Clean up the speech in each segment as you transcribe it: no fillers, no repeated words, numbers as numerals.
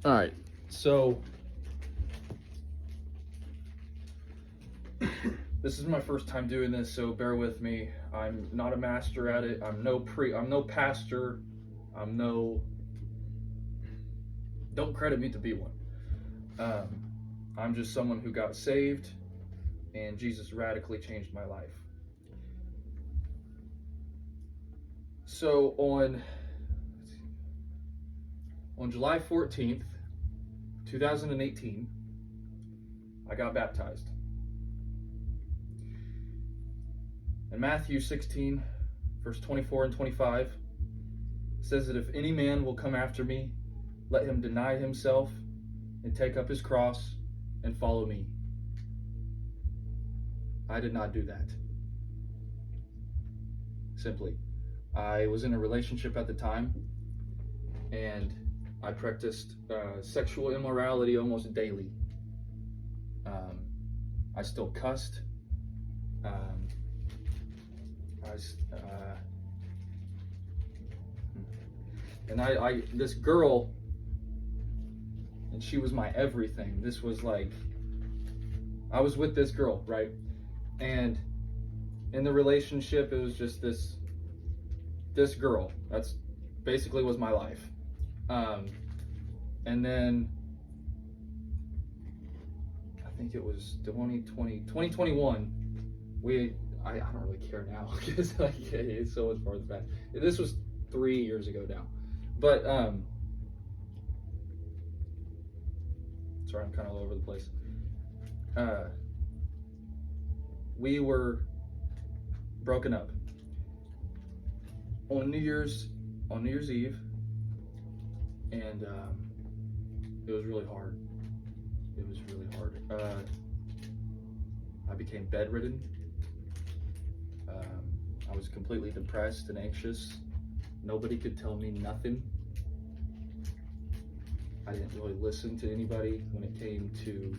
All right, so this is my first time doing this, so bear with me. I'm not a master at it. I'm no pastor. Don't credit me to be one. I'm just someone who got saved, and Jesus radically changed my life. So on July 14th, 2018, I got baptized. In Matthew 16, verse 24 and 25, it says that if any man will come after me, let him deny himself and take up his cross and follow me. I did not do that. Simply, I was in a relationship at the time, and I practiced sexual immorality almost daily. I still cussed. And I this girl, and she was my everything. This was like, I was with this girl, right? And in the relationship, it was just this girl. That's basically was my life. And then I think it was 2021. I don't really care now because like it's so much farther back. This was 3 years ago now, but sorry, I'm kind of all over the place. We were broken up on New Year's Eve, and it was really hard. It was really hard. I became bedridden. I was completely depressed and anxious. Nobody could tell me nothing. I didn't really listen to anybody when it came to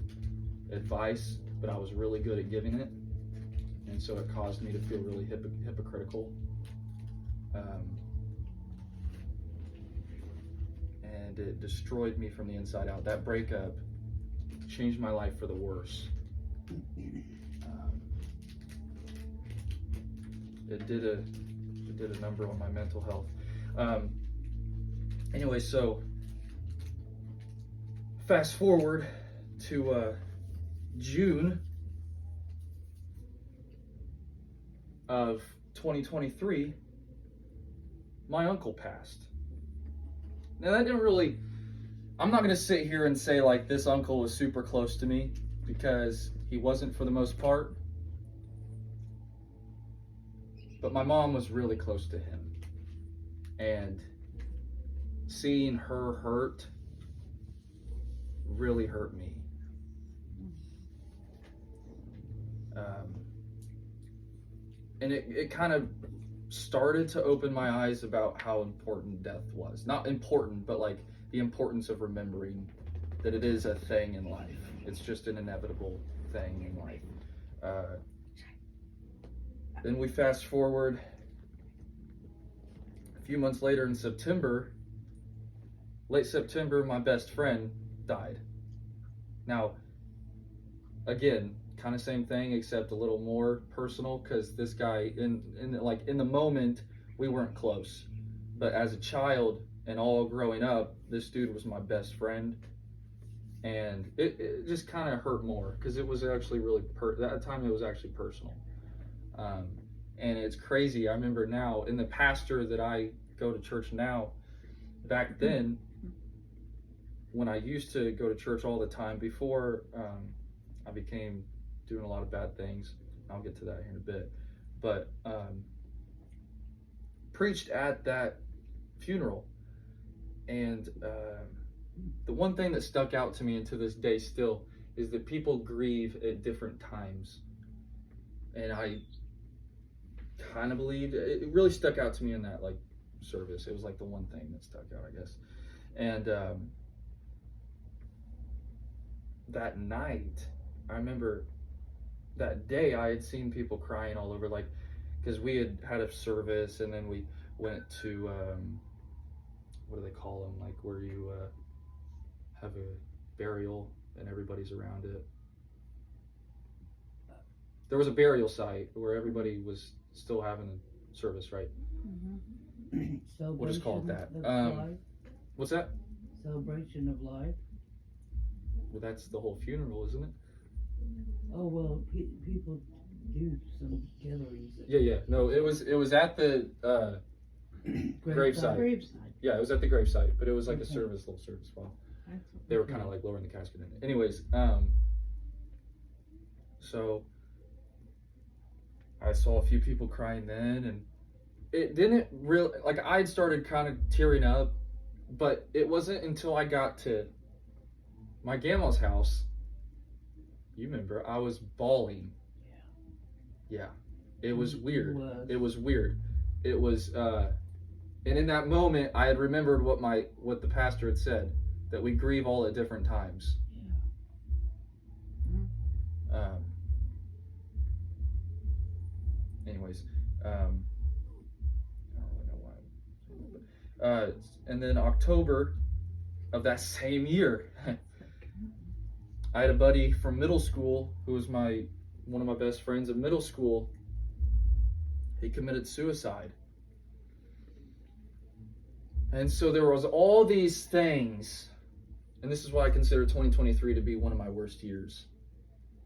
advice, but I was really good at giving it. And so it caused me to feel really hypocritical. And it destroyed me from the inside out. That breakup changed my life for the worse. It did a number on my mental health. Anyway, so fast forward to June of 2023, my uncle passed. Now that didn't really, I'm not gonna sit here and say like this uncle was super close to me, because he wasn't for the most part. But my mom was really close to him, and seeing her hurt really hurt me. And it kind of started to open my eyes about how important death was. Not important, but like the importance of remembering that it is a thing in life. It's just an inevitable thing in life. Then we fast forward a few months later in September, late September, my best friend died. Now, again, kind of same thing, except a little more personal, because this guy, in the moment, we weren't close. But as a child and all growing up, this dude was my best friend. And it just kind of hurt more, because it was actually really, at that time it was actually personal. And it's crazy. I remember now, in the pastor that I go to church now, back then, when I used to go to church all the time before I became doing a lot of bad things, I'll get to that here in a bit, but preached at that funeral. And the one thing that stuck out to me, and to this day still, is that people grieve at different times. And I kind of believed it really stuck out to me in that like service. It was like the one thing that stuck out, I guess. And that night, I remember that day I had seen people crying all over, like, because we had a service, and then we went to what do they call them, like where you have a burial and everybody's around it. There was a burial site where everybody was still having a service, right? We'll just call it that. What's that? Celebration of life. Well, that's the whole funeral, isn't it? Oh well, people do some gatherings. Yeah. No, it was at the gravesite. Yeah, it was at the gravesite, but it was like a little service while they were kind of like lowering the casket in it. Anyways, so I saw a few people crying then, and it didn't really, like, I'd started kind of tearing up, but it wasn't until I got to my grandma's house. You remember, I was bawling. Yeah. It was weird. It was weird. It was, and in that moment, I had remembered what the pastor had said, that we grieve all at different times. Anyways, I don't really know why. And then October of that same year, I had a buddy from middle school who was one of my best friends in middle school. He committed suicide. And so there was all these things, and this is why I consider 2023 to be one of my worst years.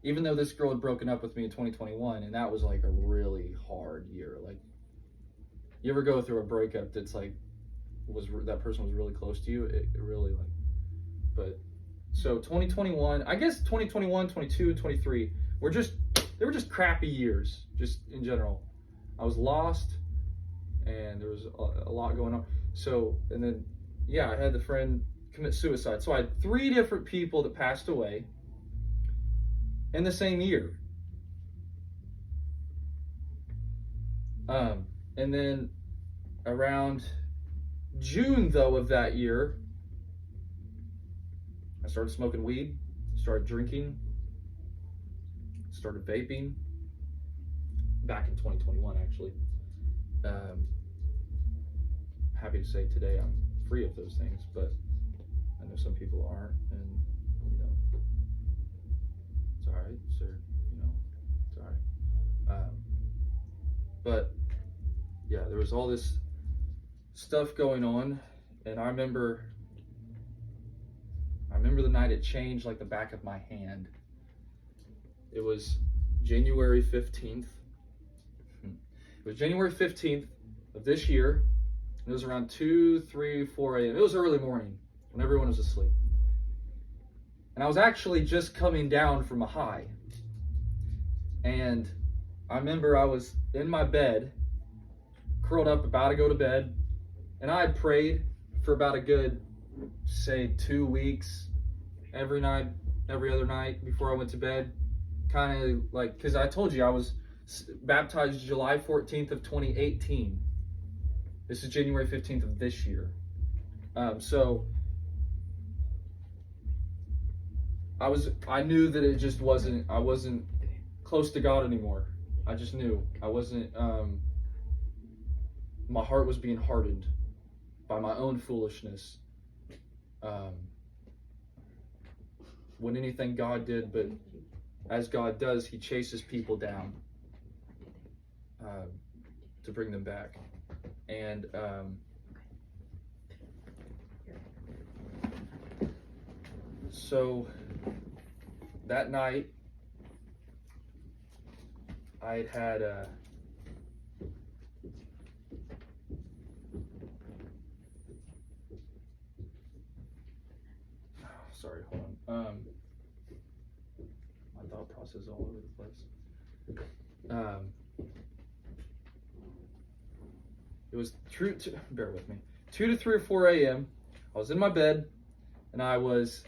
Even though this girl had broken up with me in 2021, and that was like a really hard year. Like, you ever go through a breakup that's like, that person was really close to you? It really, like, but, so 2021, I guess 2021, 22, and 23 they were just crappy years, just in general. I was lost, and there was a lot going on. So, and then, yeah, I had the friend commit suicide. So I had 3 different people that passed away in the same year. And then around June, though, of that year, I started smoking weed, started drinking, started vaping. Back in 2021, actually. Happy to say today I'm free of those things, but I know some people aren't, and it's all right, sir. It's all right. But yeah, there was all this stuff going on, and I remember the night it changed like the back of my hand. It was January 15th. It was January 15th of this year. It was around 2, 3, 4 a.m. It was early morning when everyone was asleep. And I was actually just coming down from a high. And I remember I was in my bed, curled up, about to go to bed. And I had prayed for about a good, say, 2 weeks, every night, every other night before I went to bed. Kind of like, because I told you I was baptized July 14th of 2018. This is January 15th of this year. So I knew that it just I wasn't close to God anymore. I just knew. I wasn't, my heart was being hardened by my own foolishness. When anything God did, but as God does, He chases people down to bring them back. And so that night, I had sorry, hold on. My thought process is all over the place. It was bear with me, 2 to 3 or 4 a.m. I was in my bed, and I was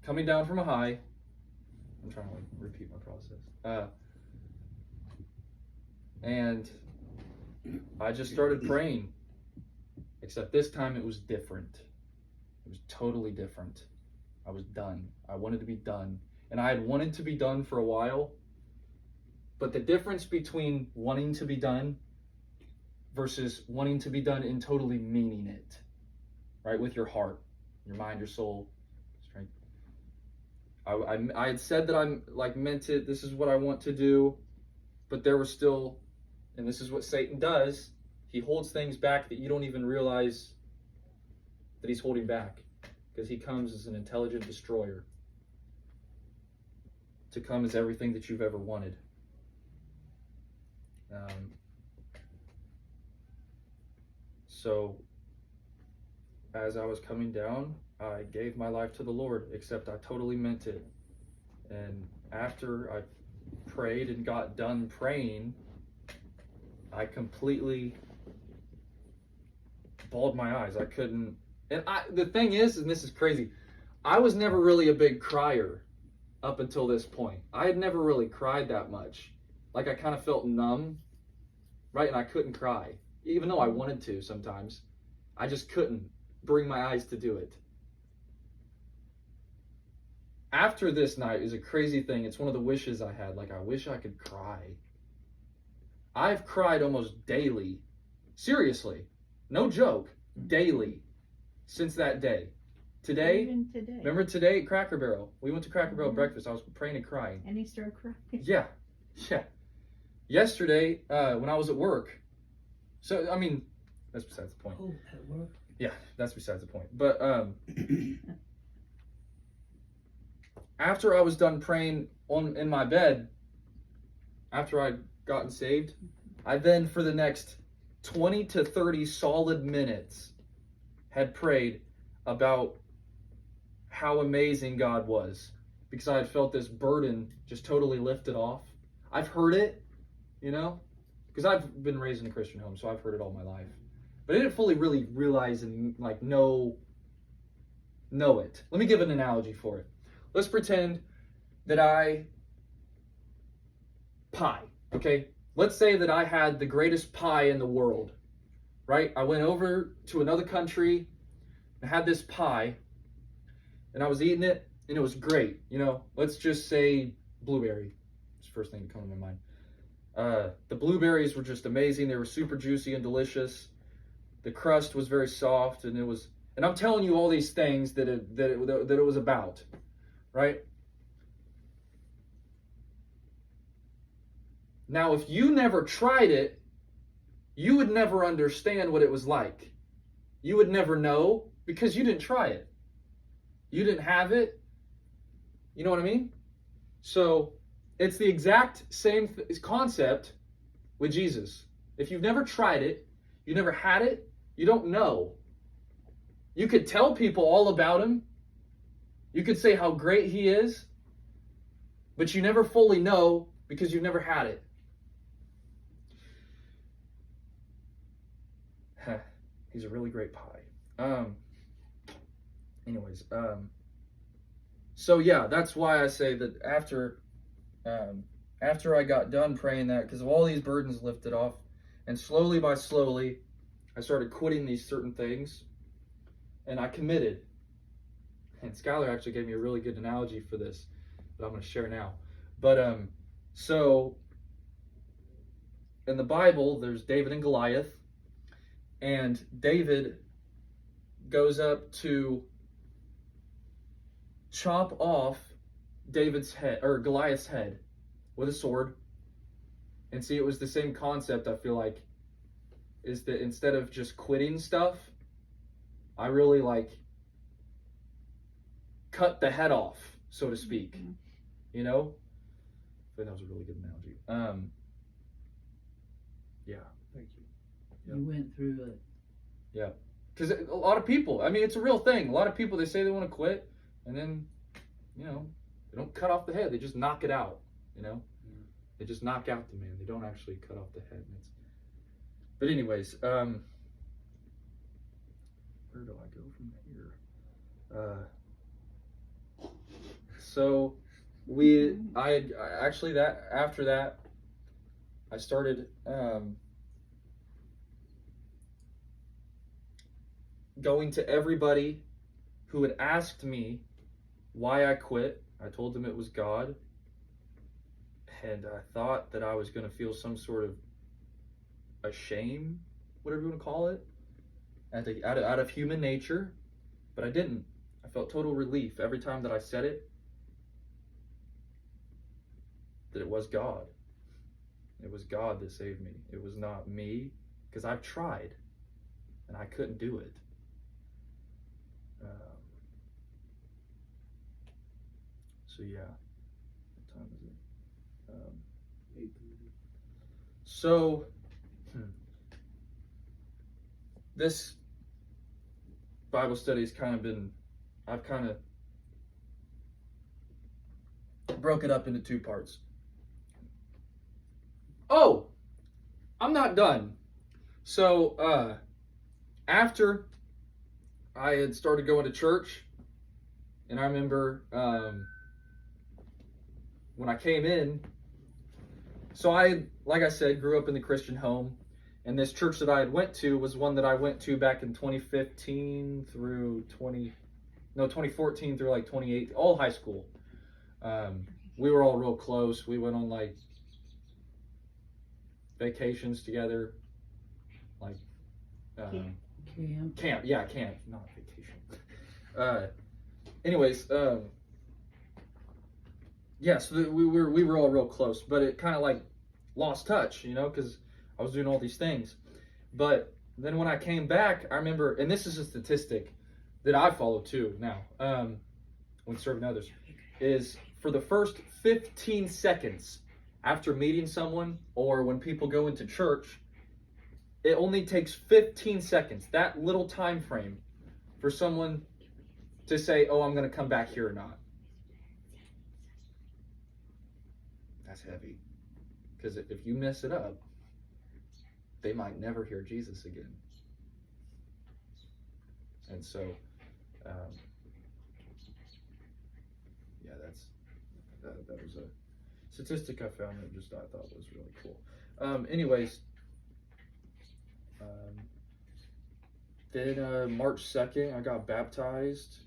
coming down from a high. I'm trying to repeat my process. And I just started praying, except this time it was different. It was totally different. I was done. I wanted to be done. And I had wanted to be done for a while, but the difference between wanting to be done versus wanting to be done and totally meaning it, right, with your heart. your mind, your soul, strength. I had said that I'm like meant it. This is what I want to do, but there was still, and this is what Satan does. He holds things back that you don't even realize that he's holding back, because he comes as an intelligent destroyer to come as everything that you've ever wanted. So as I was coming down, I gave my life to the Lord, except I totally meant it. And after I prayed and got done praying, I completely bawled my eyes. I couldn't. And the thing is, and this is crazy, I was never really a big crier up until this point. I had never really cried that much. Like, I kind of felt numb, right? And I couldn't cry, even though I wanted to sometimes. I just couldn't bring my eyes to do it. After this night is a crazy thing. It's one of the wishes I had. Like, I wish I could cry. I've cried almost daily. Seriously. No joke. Daily. Since that day. Today. Even today. Remember today at Cracker Barrel? We went to Cracker Barrel breakfast. I was praying and crying. And he started crying. Yeah. Yeah. Yesterday, when I was at work. So, I mean, that's besides the point. Oh, at work? Yeah, that's besides the point. But after I was done praying in my bed, after I'd gotten saved, I then for the next 20 to 30 solid minutes had prayed about how amazing God was, because I had felt this burden just totally lifted off. I've heard it, you know, because I've been raised in a Christian home, so I've heard it all my life. But I didn't fully really realize and like know it. Let me give an analogy for it. Let's pretend that pie, okay? Let's say that I had the greatest pie in the world, right? I went over to another country and had this pie, and I was eating it, and it was great. You know, let's just say blueberry. It's the first thing to come to my mind. The blueberries were just amazing. They were super juicy and delicious. The crust was very soft, and I'm telling you all these things that it was about, right? Now, if you never tried it, you would never understand what it was like. You would never know, because you didn't try it. You didn't have it. You know what I mean? So it's the exact same concept with Jesus. If you've never tried it, you never had it, you don't know. You could tell people all about him. You could say how great he is, but you never fully know because you've never had it. He's a really great pie. So yeah, that's why I say that after I got done praying that, because of all these burdens lifted off, and slowly by slowly, I started quitting these certain things, and I committed. And Skylar actually gave me a really good analogy for this that I'm going to share now. But so in the Bible, there's David and Goliath, and David goes up to chop off David's head, or Goliath's head, with a sword. And see, it was the same concept, I feel like, is that instead of just quitting stuff, I really cut the head off, so to speak. Mm-hmm. You know? I think that was a really good analogy. Yeah. Thank you. Yep. You went through it. Yeah. Because a lot of people, I mean, it's a real thing. A lot of people, they say they want to quit, and then, you know, they don't cut off the head. They just knock it out, you know? Mm-hmm. They just knock out the man. They don't actually cut off the head. But anyways, where do I go from here? So after that, I started going to everybody who had asked me why I quit. I told them it was God, and I thought that I was going to feel some sort of a shame, whatever you want to call it, out of human nature. But I didn't. I felt total relief every time that I said it, that it was God. It was God that saved me. It was not me, because I've tried, and I couldn't do it. So yeah, what time is it? 8:30. So, this Bible study has kind of been, I've kind of broke it up into two parts. Oh, I'm not done. So, after I had started going to church, and I remember when I came in, so I, like I said, grew up in the Christian home, and this church that I had went to was one that I went to back in 2014 through like 2018, all high school. We were all real close. We went on like vacations together, like camp, not vacation. Anyways, yeah, so we were all real close, but it kind of like lost touch, because I was doing all these things. But then when I came back, I remember, and this is a statistic that I follow too now, when serving others, is for the first 15 seconds after meeting someone, or when people go into church, it only takes 15 seconds, that little time frame, for someone to say, oh, I'm going to come back here or not. That's heavy. Because if you mess it up, they might never hear Jesus again. And so, yeah, that was a statistic I found that I thought was really cool. Anyways, then March 2nd, I got baptized.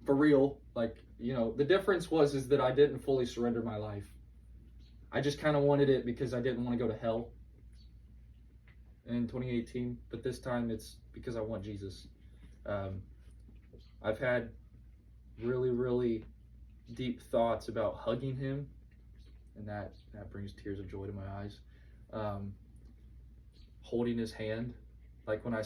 For real, like, the difference is that I didn't fully surrender my life. I just kind of wanted it because I didn't want to go to hell in 2018, but this time it's because I want Jesus. I've had really, really deep thoughts about hugging him, and that brings tears of joy to my eyes. Holding his hand, like when I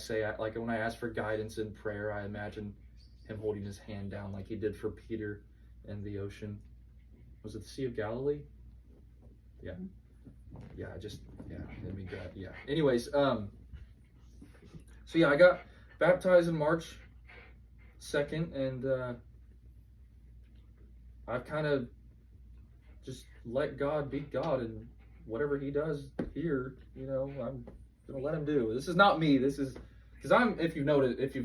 ask for guidance in prayer, I imagine him holding his hand down like he did for Peter in the ocean. Was it the Sea of Galilee? Yeah. Let me grab. Yeah. Anyways, so yeah, I got baptized in March 2nd, and I've kind of just let God be God, and whatever he does here, I'm gonna let him do. This is not me. This is because if you've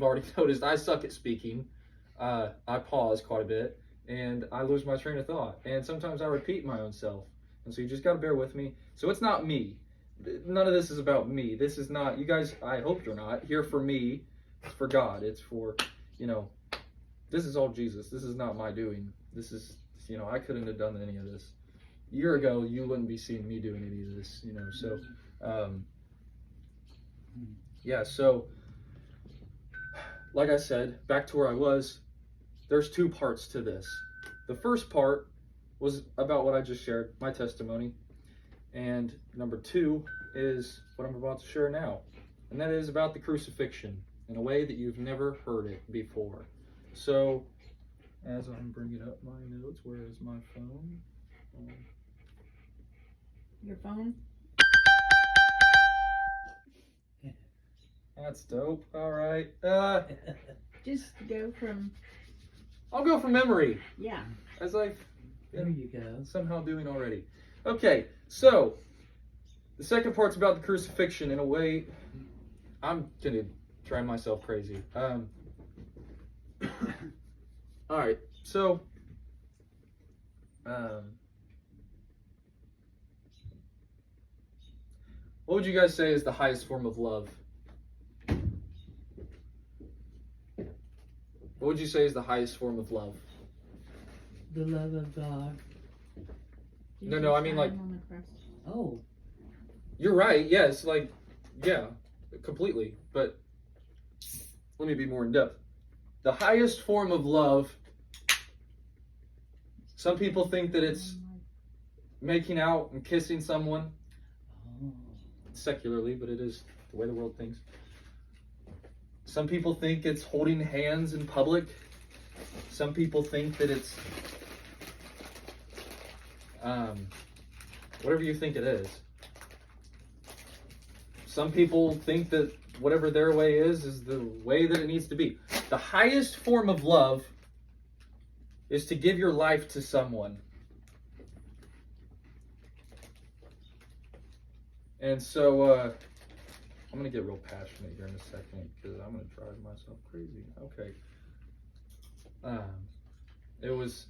already noticed, I suck at speaking. I pause quite a bit, and I lose my train of thought, and sometimes I repeat my own self, and so you just gotta bear with me. So it's not me. None of this is about me. This is not, you guys, I hope you're not here for me. It's for God. It's for, this is all Jesus. This is not my doing. This is, I couldn't have done any of this. A year ago, you wouldn't be seeing me doing any of this, so, yeah, so, like I said, back to where I was, there's two parts to this. The first part was about what I just shared, my testimony. And number two is what I'm about to share now. And that is about the crucifixion in a way that you've never heard it before. So, as I'm bringing up my notes, where is my phone? Your phone? That's dope. All right. Just go from, I'll go from memory, yeah. as I've There you go. somehow doing already. Okay, so the second part's about the crucifixion in a way. I'm gonna try myself crazy. All right, so what would you guys say is the highest form of love? What would you say is the highest form of love? The love of God. No, I mean, like, On the cross. Oh, you're right. Yes, like, yeah, completely. But let me be more in depth. The highest form of love, some people think that it's making out and kissing someone Oh. secularly, but it is the way the world thinks. Some people think it's holding hands in public. Some people think that it's whatever you think it is. Some people think that whatever their way is the way that it needs to be. The highest form of love is to give your life to someone. And so I'm going to get real passionate here in a second because I'm going to drive myself crazy. Okay. It was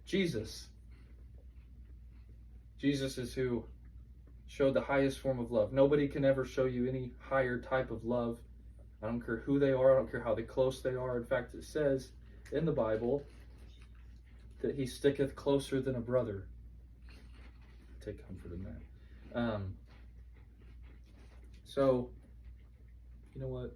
Jesus. Jesus is who showed the highest form of love. Nobody can ever show you any higher type of love. I don't care who they are. I don't care how close they are. In fact, it says in the Bible that he sticketh closer than a brother. Take comfort in that. So, you know what?